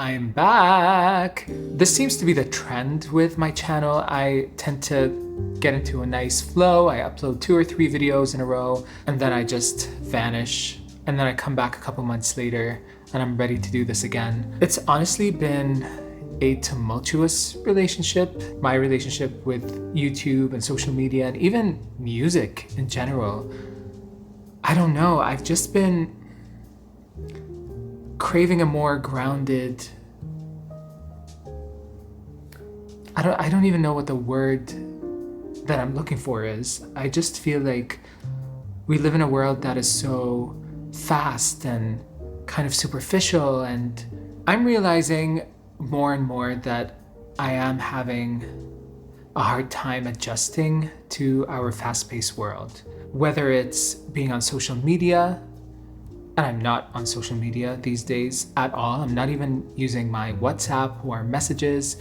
I'm back! This seems to be the trend with my channel. I tend to get into a nice flow. I upload 2 or 3 videos in a row and then I just vanish. And then I come back a couple months later and I'm ready to do this again. It's honestly been a tumultuous relationship. My relationship with YouTube and social media and even music in general. I don't know, I've just been craving a more grounded, I don't even know what the word that I'm looking for is. I just feel like we live in a world that is so fast and kind of superficial, and I'm realizing more and more that I am having a hard time adjusting to our fast-paced world. Whether it's being on social media, and I'm not on social media these days at all. I'm not even using my WhatsApp or messages.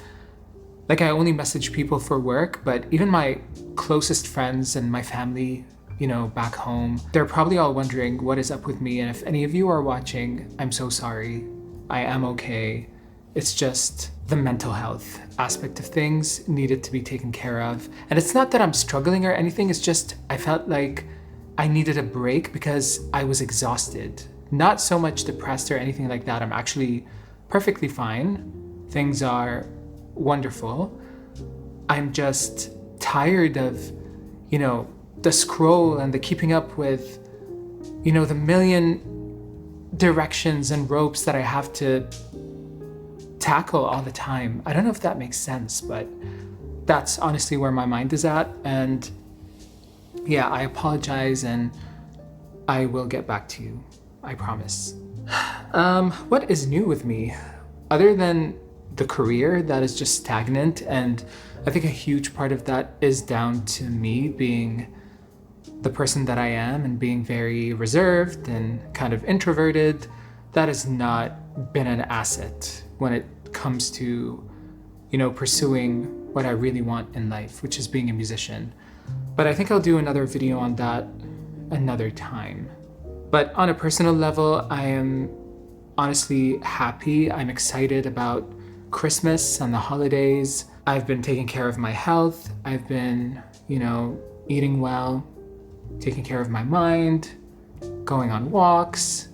Like, I only message people for work, but even my closest friends and my family, you know, back home, they're probably all wondering what is up with me. And if any of you are watching, I'm so sorry. I am okay. It's just the mental health aspect of things needed to be taken care of. And it's not that I'm struggling or anything. It's just I felt like I needed a break because I was exhausted. Not so much depressed or anything like that. I'm actually perfectly fine. Things are wonderful. I'm just tired of, you know, the scroll and the keeping up with, you know, the million directions and ropes that I have to tackle all the time. I don't know if that makes sense, but that's honestly where my mind is at. And yeah, I apologize and I will get back to you. I promise. What is new with me? Other than the career that is just stagnant, and I think a huge part of that is down to me being the person that I am and being very reserved and kind of introverted. That has not been an asset when it comes to, you know, pursuing what I really want in life, which is being a musician. But I think I'll do another video on that another time. But on a personal level, I am honestly happy. I'm excited about Christmas and the holidays. I've been taking care of my health. I've been, you know, eating well, taking care of my mind, going on walks,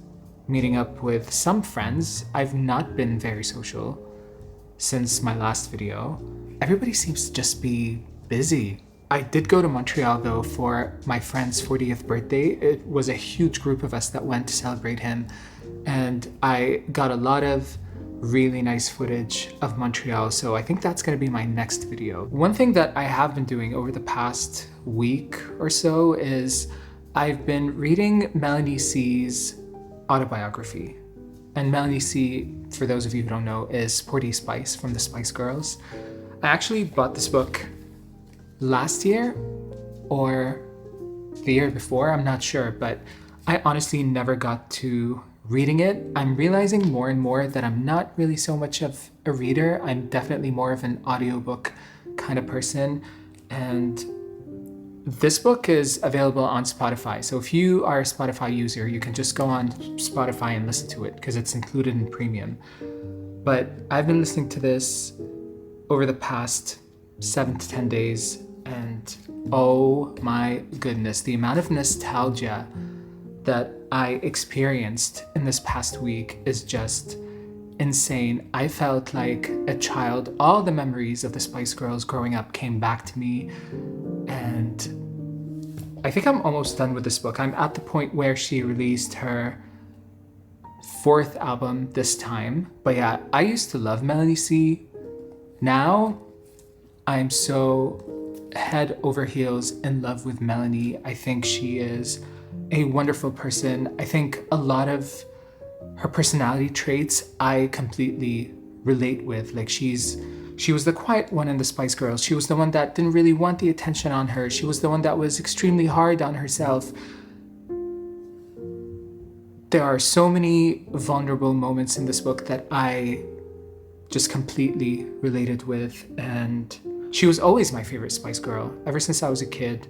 meeting up with some friends. I've not been very social since my last video. Everybody seems to just be busy. I did go to Montreal though for my friend's 40th birthday. It was a huge group of us that went to celebrate him, and I got a lot of really nice footage of Montreal, so I think that's going to be my next video. One thing that I have been doing over the past week or so is I've been reading Melanie C's autobiography. And Melanie C, for those of you who don't know, is Sporty Spice from the Spice Girls. I actually bought this book last year or the year before, I'm not sure, but I honestly never got to reading it. I'm realizing more and more that I'm not really so much of a reader. I'm definitely more of an audiobook kind of person. And this book is available on Spotify. So if you are a Spotify user, you can just go on Spotify and listen to it because it's included in premium. But I've been listening to this over the past 7 to 10 days, and oh my goodness, the amount of nostalgia that I experienced in this past week is just insane. I felt like a child. All the memories of the Spice Girls growing up came back to me, and I think I'm almost done with this book. I'm at the point where she released her 4th album this time. But yeah, I used to love Melanie C. Now I'm so head over heels in love with Melanie. I think she is a wonderful person. I think a lot of her personality traits I completely relate with. Like, she was the quiet one in the Spice Girls. She was the one that didn't really want the attention on her. She was the one that was extremely hard on herself. There are so many vulnerable moments in this book that I just completely related with, and she was always my favorite Spice Girl ever since I was a kid.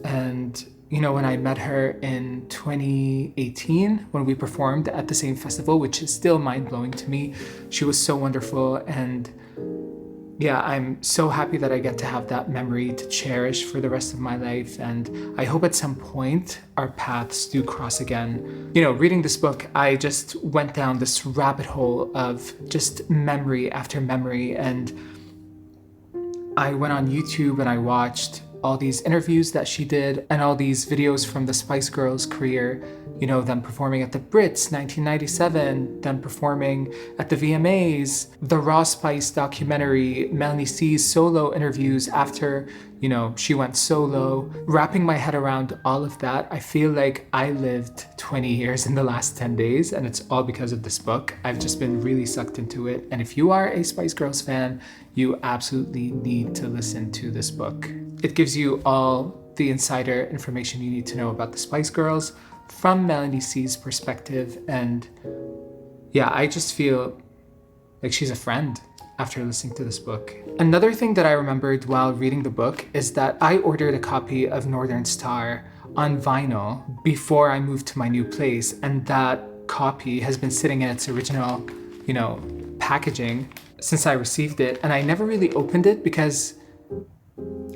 And when I met her in 2018 when we performed at the same festival, which is still mind-blowing to me. She was so wonderful, and yeah, I'm so happy that I get to have that memory to cherish for the rest of my life, and I hope at some point our paths do cross again. Reading this book, I just went down this rabbit hole of just memory after memory, and I went on YouTube and I watched all these interviews that she did and all these videos from the Spice Girls career, them performing at the Brits 1997, them performing at the VMAs, the Raw Spice documentary, Melanie C's solo interviews after, she went solo. Wrapping my head around all of that, I feel like I lived 20 years in the last 10 days, and it's all because of this book. I've just been really sucked into it. And if you are a Spice Girls fan, you absolutely need to listen to this book. It gives you all the insider information you need to know about the Spice Girls from Melanie C's perspective. And yeah, I just feel like she's a friend after listening to this book. Another thing that I remembered while reading the book is that I ordered a copy of Northern Star on vinyl before I moved to my new place, and that copy has been sitting in its original, packaging since I received it, and I never really opened it because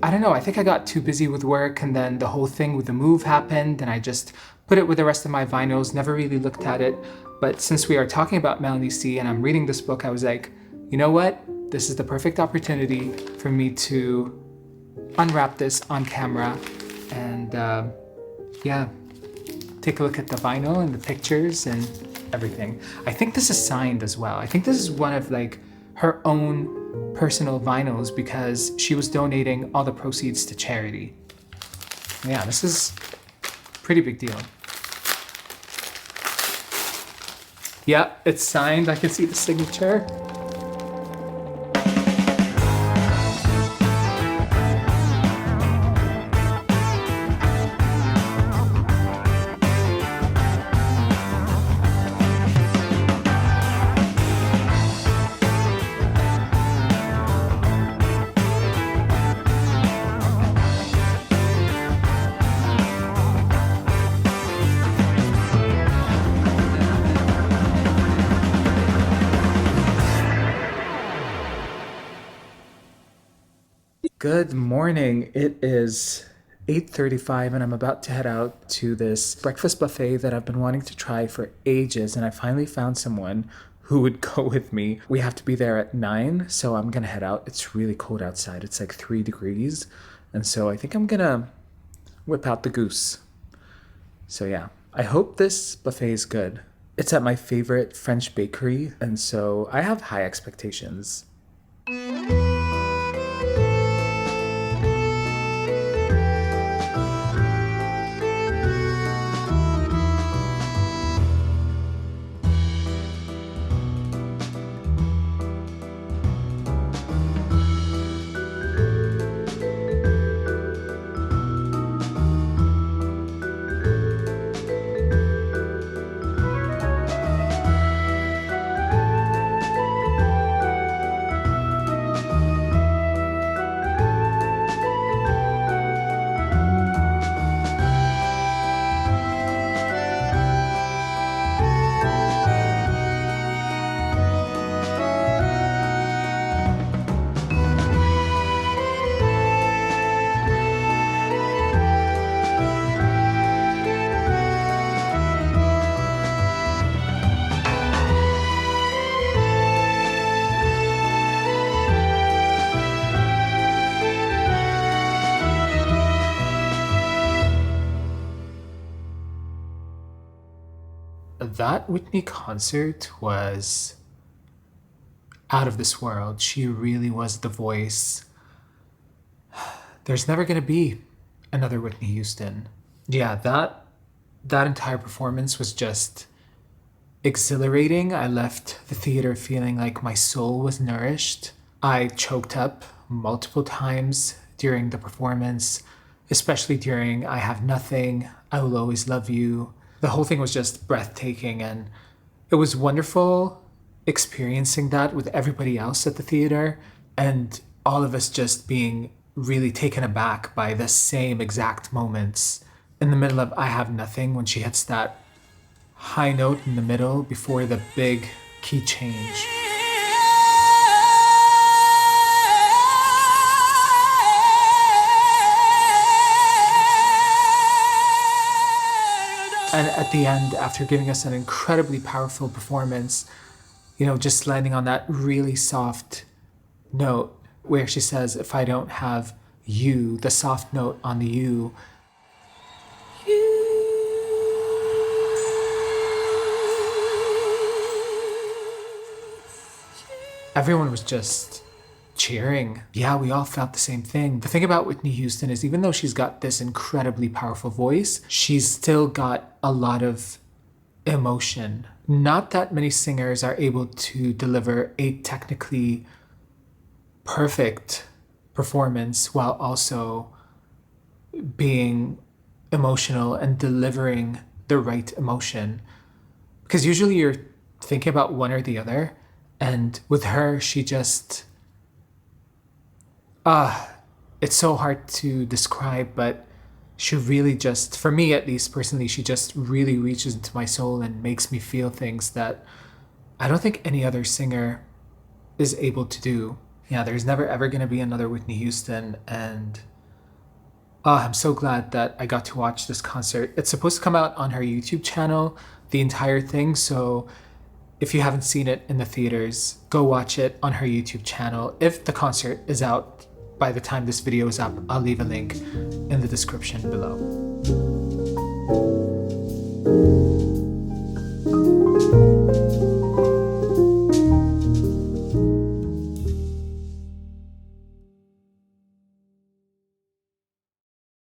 I don't know, I think I got too busy with work, and then the whole thing with the move happened, and I just put it with the rest of my vinyls, never really looked at it. But since we are talking about Melanie C and I'm reading this book, I was like, you know what? This is the perfect opportunity for me to unwrap this on camera and take a look at the vinyl and the pictures and everything. I think this is signed as well. I think this is one of her own personal vinyls because she was donating all the proceeds to charity. Yeah, this is a pretty big deal. Yeah, it's signed. I can see the signature. Good morning. It is 8:35 and I'm about to head out to this breakfast buffet that I've been wanting to try for ages, and I finally found someone who would go with me. We have to be there at 9, so I'm gonna head out. It's really cold outside. It's 3 degrees, and so I think I'm gonna whip out the goose. So yeah, I hope this buffet is good. It's at my favorite French bakery, and so I have high expectations. That Whitney concert was out of this world. She really was the voice. There's never gonna be another Whitney Houston. Yeah, that entire performance was just exhilarating. I left the theater feeling like my soul was nourished. I choked up multiple times during the performance, especially during I Have Nothing, I Will Always Love You. The whole thing was just breathtaking, and it was wonderful experiencing that with everybody else at the theater and all of us just being really taken aback by the same exact moments in the middle of I Have Nothing, when she hits that high note in the middle before the big key change. And at the end, after giving us an incredibly powerful performance, just landing on that really soft note where she says, if I don't have you, the soft note on the you. Everyone was just cheering. Yeah, we all felt the same thing. The thing about Whitney Houston is even though she's got this incredibly powerful voice, she's still got a lot of emotion. Not that many singers are able to deliver a technically perfect performance while also being emotional and delivering the right emotion. Because usually you're thinking about one or the other. And with her, she just, it's so hard to describe, but she really just, for me at least personally, she just really reaches into my soul and makes me feel things that I don't think any other singer is able to do. Yeah, there's never ever going to be another Whitney Houston. And I'm so glad that I got to watch this concert. It's supposed to come out on her YouTube channel, the entire thing. So if you haven't seen it in the theaters, go watch it on her YouTube channel. If the concert is out by the time this video is up, I'll leave a link in the description below.